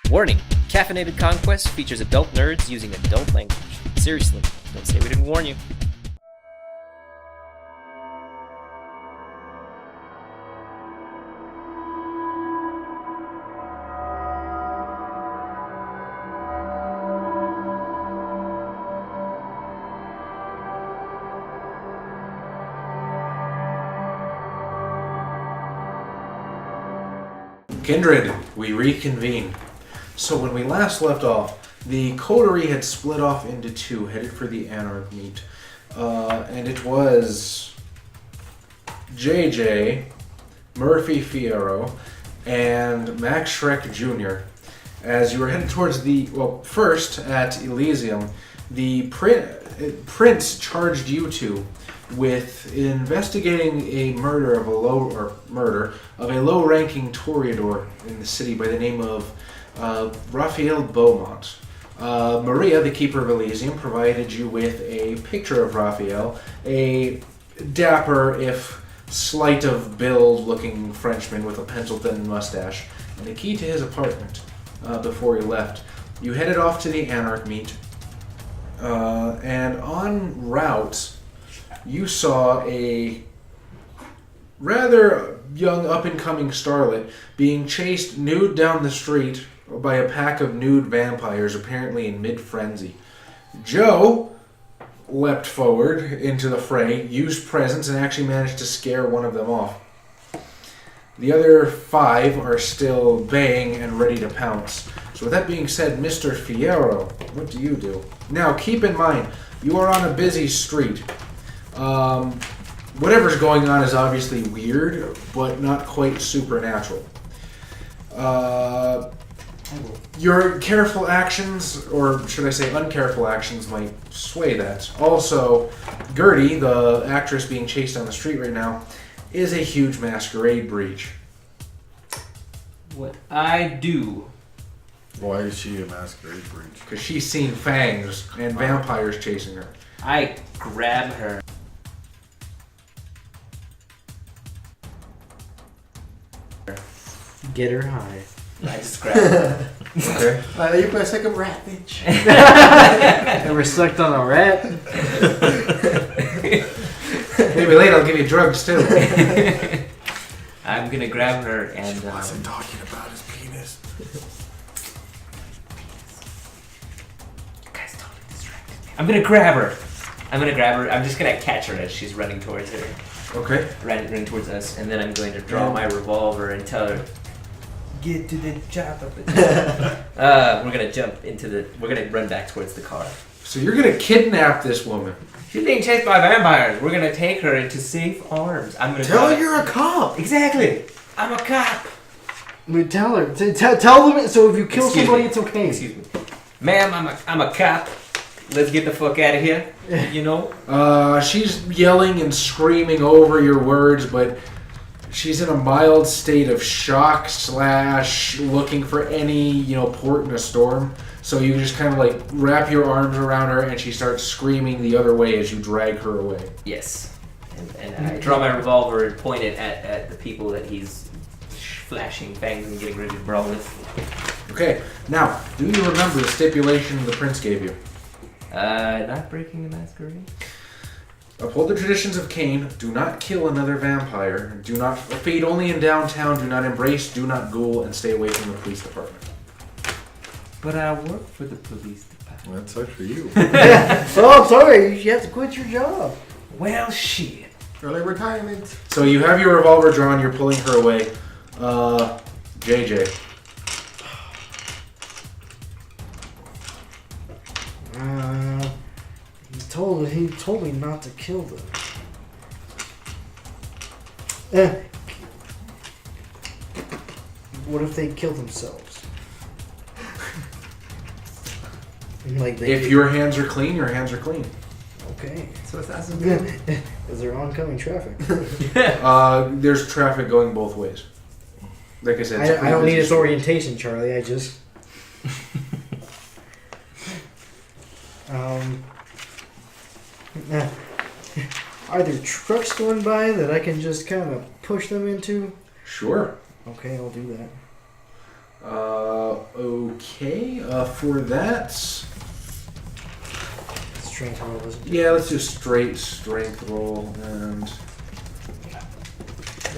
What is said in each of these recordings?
Warning, Caffeinated Conquest features adult nerds using adult language. Seriously, don't say we didn't warn you. Kindred, we reconvene. So when we last left off, the coterie had split off into two, headed for the Anarch Meet. And it was JJ, Murphy Fierro, and Max Shrek Jr. As you were headed towards first at Elysium, the prince charged you two with investigating a murder of a low-ranking toreador in the city by the name of Raphael Beaumont. Maria, the keeper of Elysium, provided you with a picture of Raphael, a dapper, if slight of build looking Frenchman with a pencil-thin mustache, and a key to his apartment before you left. You headed off to the Anarch Meet, and en route, you saw a rather young up-and-coming starlet being chased nude down the street by a pack of nude vampires, apparently in mid-frenzy. Joe leapt forward into the fray, used presence, and actually managed to scare one of them off. The other five are still baying and ready to pounce. So with that being said, Mr. Fierro, what do you do? Now, keep in mind, you are on a busy street. Whatever's going on is obviously weird, but not quite supernatural. Your careful actions, or should I say uncareful actions, might sway that. Also, Gertie, the actress being chased on the street right now, is a huge masquerade breach. What I do? Why is she a masquerade breach? Because she's seen fangs and vampires chasing her. I grab her. Get her high. I just grab her. Okay. You play like a rat, bitch. Ever sucked on a rat? Maybe later I'll give you drugs too. I'm gonna grab her and. She wasn't talking about his penis. Guys, totally distracted me. I'm gonna grab her. I'm just gonna catch her as she's running towards her. Okay. Running towards us, and then I'm going to draw my revolver and tell her, "Get to the chopper." We're gonna run back towards the car. So you're gonna kidnap this woman. She's being chased by vampires. We're gonna take her into safe arms. I'm gonna Tell her you're a cop. Exactly. I'm a cop. Tell her. Tell them. So if you kill Excuse somebody, me. it's okay. Excuse me, ma'am. I'm a cop. Let's get the fuck out of here. You know. She's yelling and screaming over your words, but she's in a mild state of shock / looking for any, port in a storm. So you just kind of like wrap your arms around her and she starts screaming the other way as you drag her away. Yes. And I draw my revolver and point it at the people that he's flashing fangs and getting ready to brawl with. Okay, now, do you remember the stipulation the prince gave you? Not breaking the masquerade? Uphold the traditions of Cain, do not kill another vampire, do not feed only in downtown, do not embrace, do not ghoul, and stay away from the police department. But I work for the police department. That sucks for you. Oh, I'm sorry. You have to quit your job. Well, shit. Early retirement. So you have your revolver drawn, you're pulling her away. JJ. He told me not to kill them. What if they kill themselves? If your hands are clean, your hands are clean. Okay. So that's good. Is there oncoming traffic? There's traffic going both ways. Like I said, I don't need this orientation, Charlie. I just. Are there trucks going by that I can just kind of push them into? Sure. Okay, I'll do Okay. For that, Strength roll, isn't it? yeah, let's do a straight strength roll, and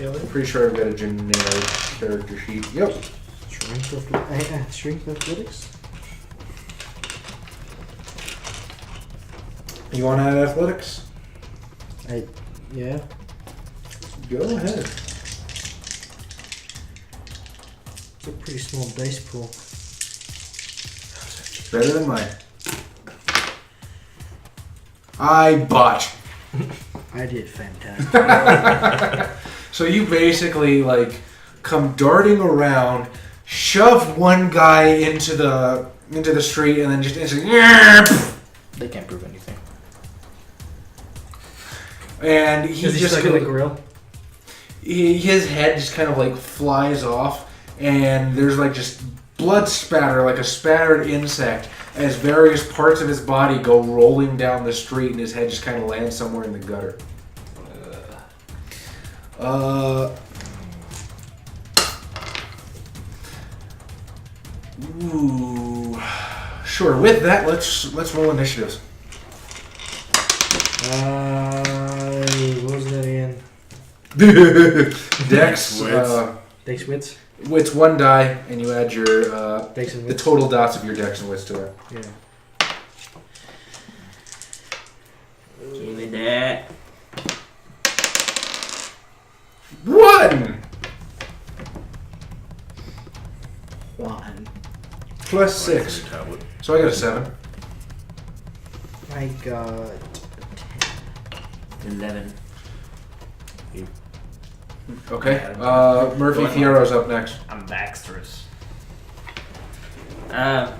I'm pretty sure I've got a generic character sheet. Yep. Strength athletics? You want to add athletics? Yeah. Go ahead. It's a pretty small dice pool. Better than mine. I botched. I did fantastic. So you basically like come darting around, shove one guy into the street, and then just instantly, They can't prove anything. and he Is he just stuck in the grill? his head just kind of like flies off, and there's like just blood spatter, like a spattered insect, as various parts of his body go rolling down the street, and his head just kind of lands somewhere in the gutter. Ooh. Sure. With that, let's roll initiatives. What was that again? Dex. Dex wits? Wits one die, and you add your Dex and the wits? total dots of your Dex and Wits to it. Yeah. Give me that. 1 plus 6, Tablet. so I got a 7. I got 11. Okay. Murphy Fierro's up next. I'm Baxterous. Ma'am,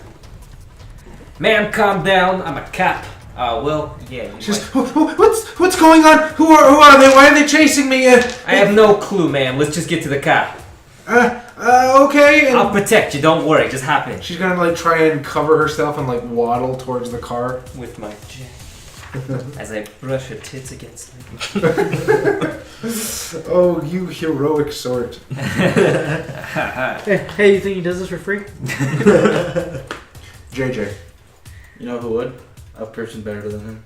calm down. I'm a cop. Well, yeah. You Just might- what's going on? Who are they? Why are they chasing me? I have no clue, ma'am. Let's just get to the car. Okay. And I'll protect you. Don't worry. Just hop in. she's gonna like try and cover herself and like waddle towards the car. With my jacket. As I brush her tits against me. Oh, you heroic sort. Hey, you think he does this for free? JJ. You know who would? A person better than him.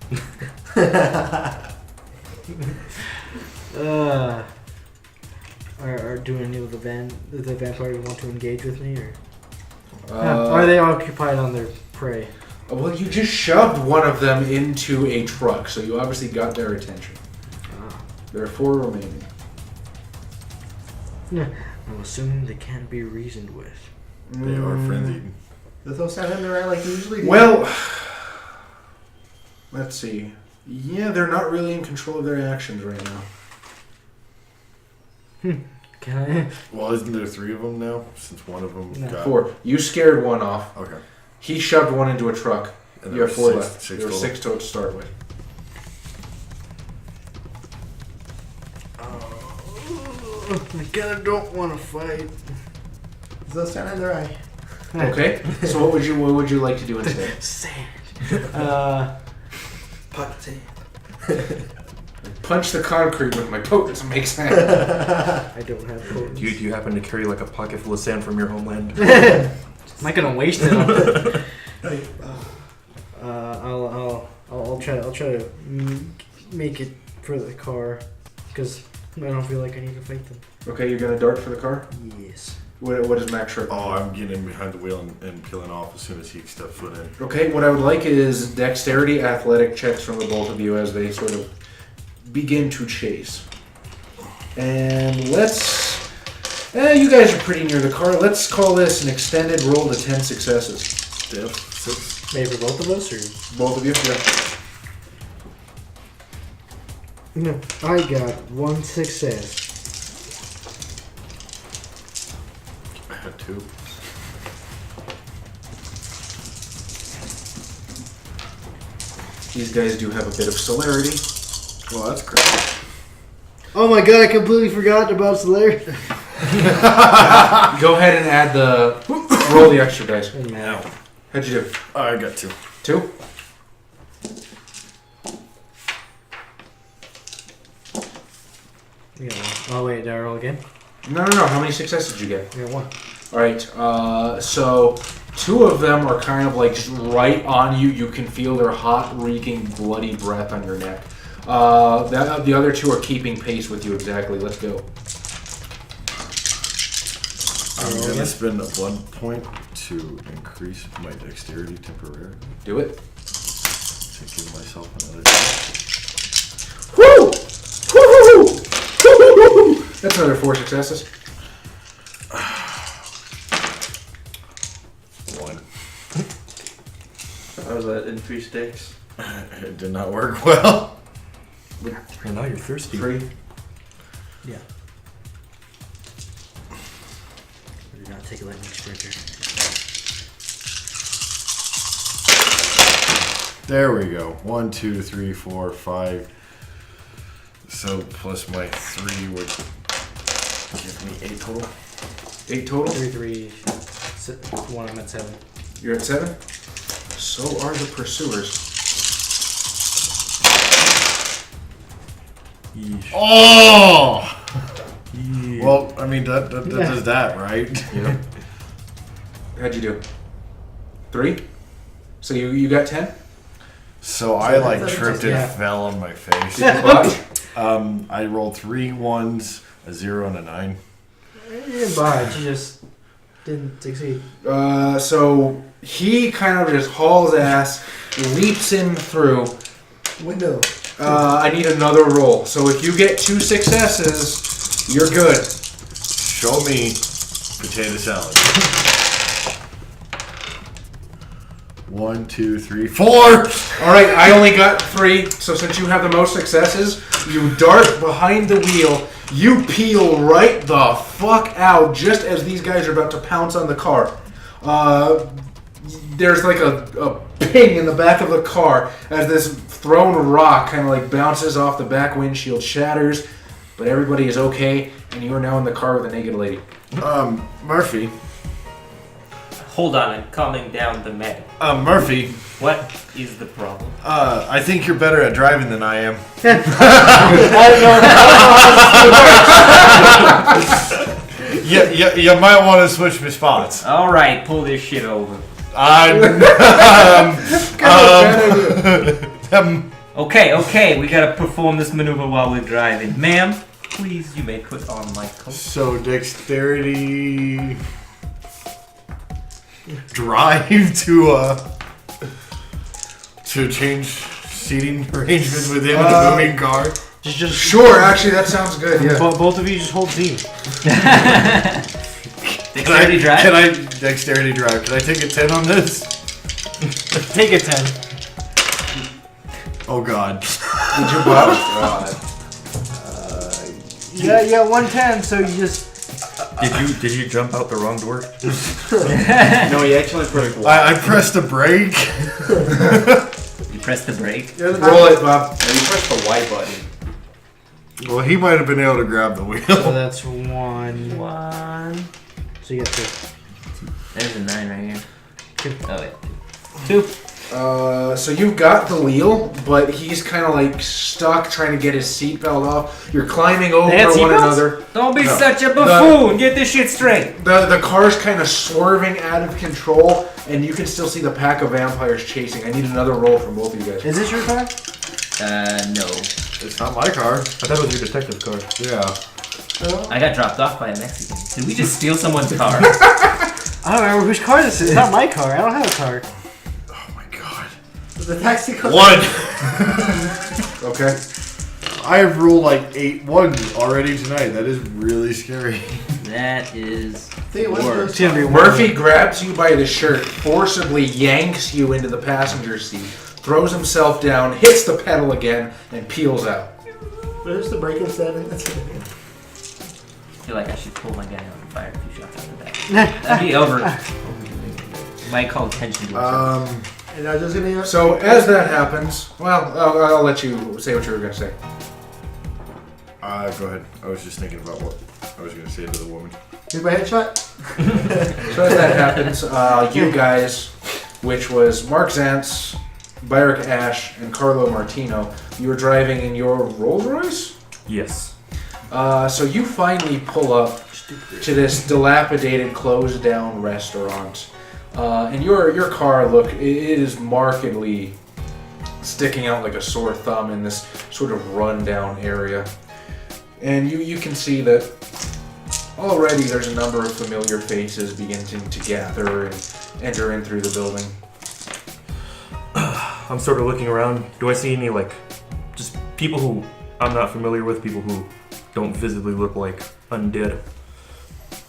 Do any of the vampires want to engage with me, or Uh, are they occupied on their prey? Well, you just shoved one of them into a truck, so you obviously got their attention. There are 4 remaining. I'm assuming they can't be reasoned with. They are frenzied. Does those sound in there like usually do? Well, let's see. Yeah, they're not really in control of their actions right now. Can I? Well, isn't there 3 of them now? Since one of them No. got... 4. You scared one off. Okay. He shoved one into a truck. And You there have were 4 six- left. six There were total. 6 to start with. I kinda don't want to fight. Does those sound in their eye? Okay. So what would you like to do instead? Sand. Punch the concrete with my potent to make sand. I don't have potence. Do you happen to carry like a pocket full of sand from your homeland? I'm not gonna waste it on I'll try to make it for the car, because I don't feel like I need to fight them. Okay, you're gonna dart for the car. Yes. What is Max Sharp? Oh, I'm getting behind the wheel and peeling off as soon as he steps foot in. Okay, what I would like is dexterity athletic checks from the both of you as they sort of begin to chase. And let's... you guys are pretty near the car. Let's call this an extended roll to 10 successes. Step 6. Maybe for both of us, or? Both of you? Yeah. No, I got 1 success. I had 2. These guys do have a bit of celerity. Well, that's great. Oh my god, I completely forgot about Slayer. Go ahead and add the... roll the extra dice. Now. How'd you do? I got 2. 2? Yeah. Oh wait, did I roll again? No. How many successes did you get? I got 1. All right. So 2 of them are kind of like just right on you. You can feel their hot, reeking, bloody breath on your neck. The other 2 are keeping pace with you exactly. Let's go. I'm gonna spend a 1 point to increase my dexterity temporarily Do it. to give myself another. Woo! Woo! Woo! That's another 4 successes. 1. How was that increased dex? It did not work well. And now you're thirsty. 3. Yeah. I did not take a lightning sprinter. There we go. 1, 2, 3, 4, 5. So plus my 3 would give me 8 total. 8 total. 3, 1. I'm at 7. You're at 7. So are the pursuers. Yeesh. Oh! Yeesh. Well, I mean, that does that, right? Yeah. How'd you do? 3. So you got 10. So I like that's tripped yeah. and fell on my face. Did you botch? I rolled 3 1s, a 0, and a 9. You didn't budge. You just didn't succeed. So he kind of just hauls ass, leaps in through. Window. I need another roll. So if you get 2 successes, you're good. Show me potato salad. 1, 2, 3, 4. All right, I only got 3. So since you have the most successes, you dart behind the wheel. You peel right the fuck out just as these guys are about to pounce on the car. There's like a ping in the back of the car as this thrown rock kind of like bounces off the back windshield, shatters, but everybody is okay, and you are now in the car with a naked lady. Murphy. Hold on, I'm calming down the medic. Murphy. What is the problem? I think you're better at driving than I am. You might want to switch my spots. All right, pull this shit over. Okay, we gotta perform this maneuver while we're driving. Ma'am, please, you may put on my coat. So dexterity, drive to change seating arrangements within the moving car. Just Sure, actually, that sounds good. Yeah. both of you just hold Z. Dexterity drive? Can I dexterity drive? Can I take a 10 on this? Take a 10. Oh God. Did you botch? Yeah, you got 110, so you just. Did you jump out the wrong door? No, he actually pressed Y. I pressed a brake. You press the brake. Roll it, Bob. No, you pressed the Y button. Well, he might have been able to grab the wheel. So that's 1. One. So you got 2. There's a 9 right here. 2. Oh, wait. 2. So you've got the wheel, but he's kind of like stuck trying to get his seatbelt off. You're climbing over They had one seatbelts? another. Don't be No. such a buffoon. Get this shit straight. The car's kind of swerving out of control, and you can still see the pack of vampires chasing. I need another roll from both of you guys. Is this your car? No. It's not my car. I thought it was your detective car. Yeah. I got dropped off by a Mexican. Did we just steal someone's car? I don't remember whose car this is. It's not my car. I don't have a car. Oh my God. The taxi car. 1. Okay. I have rolled like 8 1s already tonight. That is really scary. That is Think it was worse. those It's gonna be cars. Murphy grabs you by the shirt, forcibly yanks you into the passenger seat, throws himself down, hits the pedal again, and peels out. Where's the break instead? That's it. I feel like I should pull my guy out and fire a few shots out the back. That'd be over. Might call attention to himself. And I just gonna. So as that happens, well, I'll let you say what you were going to say. Go ahead. I was just thinking about what I was going to say to the woman. Here's my headshot. So as that happens, you guys, which was Mark Zantz, Byrick Ash, and Carlo Martino, you were driving in your Rolls Royce? Yes. So you finally pull up to this dilapidated, closed-down restaurant. And your car, look, it is markedly sticking out like a sore thumb in this sort of run-down area. And you can see that already there's a number of familiar faces beginning to gather and enter in through the building. I'm sort of looking around. Do I see any, like, just people who I'm not familiar with, people who don't visibly look like undead?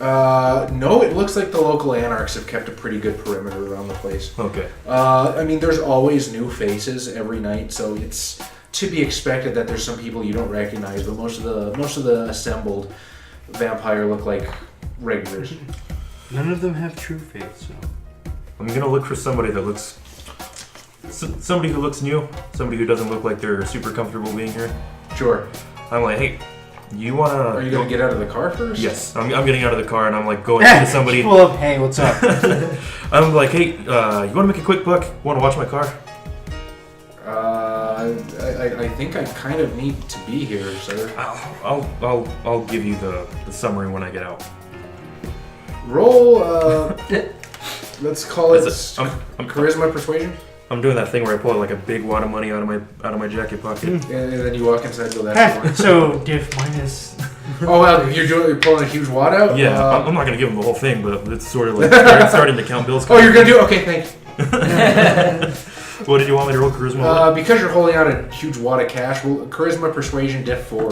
No, it looks like the local anarchs have kept a pretty good perimeter around the place. Okay. I mean, there's always new faces every night, so it's to be expected that there's some people you don't recognize, but most of the assembled vampire look like regulars. None of them have true faith, so. I'm gonna look for somebody that looks... somebody who looks new, somebody who doesn't look like they're super comfortable being here. Sure. I'm like, hey, you wanna... Are you gonna get out of the car first? Yes, I'm getting out of the car and I'm like going to somebody. Pull up, hey, what's up? I'm like, hey, you wanna make a quick buck? Wanna watch my car? I think I kind of need to be here, sir. I'll give you the summary when I get out. Roll, let's call it I'm charisma persuasion. I'm doing that thing where I pull like a big wad of money out of my jacket pocket. And then you walk inside and go, that's one. So, diff minus. Oh, well, you're pulling a huge wad out? Yeah, I'm not gonna give him the whole thing, but it's sort of like starting to count bills. Oh, you're gonna do it? Okay, thanks. What did you want me to roll charisma? Because you're holding out a huge wad of cash, well, charisma persuasion diff 4.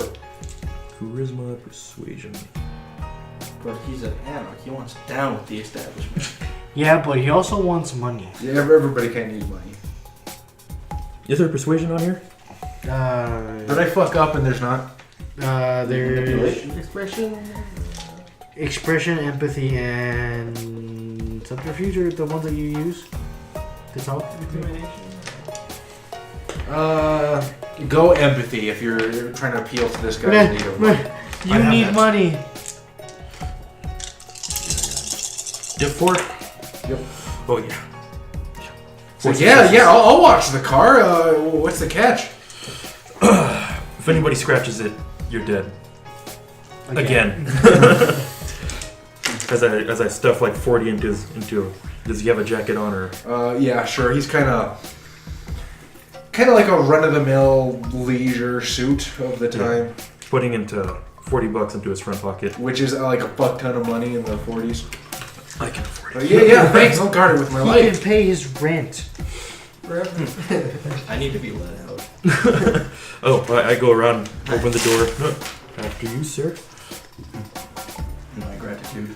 Charisma persuasion. But he's an anarch. He wants down with the establishment. Yeah, but he also wants money. Yeah, everybody can use money. Is there persuasion on here? Did I fuck up and there's not? There's Expression. expression, empathy, and subterfuge are the ones that you use to talk. Go empathy if you're trying to appeal to this guy's need of money. You need money. Diff 4? Yep. Oh yeah. So yeah, I'll watch the car. What's the catch? If anybody scratches it, you're dead. Again. as I stuff like 40 into. Does he have a jacket on or? Yeah, sure. He's kind of like a run-of-the-mill leisure suit of the time, Putting into $40 into his front pocket. which is like a fuck ton of money in the 40s. I can afford it. Yeah, thanks. I'll guard it with my He life. can pay his rent. I need to be let out. Oh, I go around, open the door. After you, sir. My gratitude.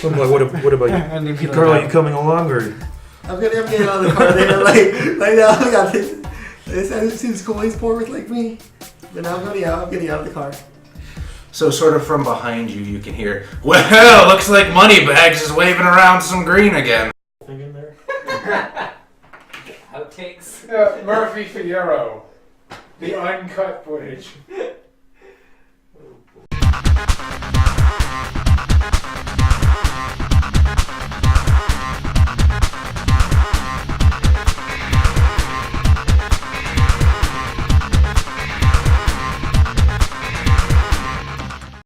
I'm like, what about And you? if you Carl, are you coming along or? I'm getting out of the car there. Like now, I got this seems cool. He's poor with like me. But now I'm getting out of the car. So sort of from behind you, you can hear, well, looks like Moneybags is waving around some green again. Thing in there? Outtakes. Murphy Fierro. The uncut footage.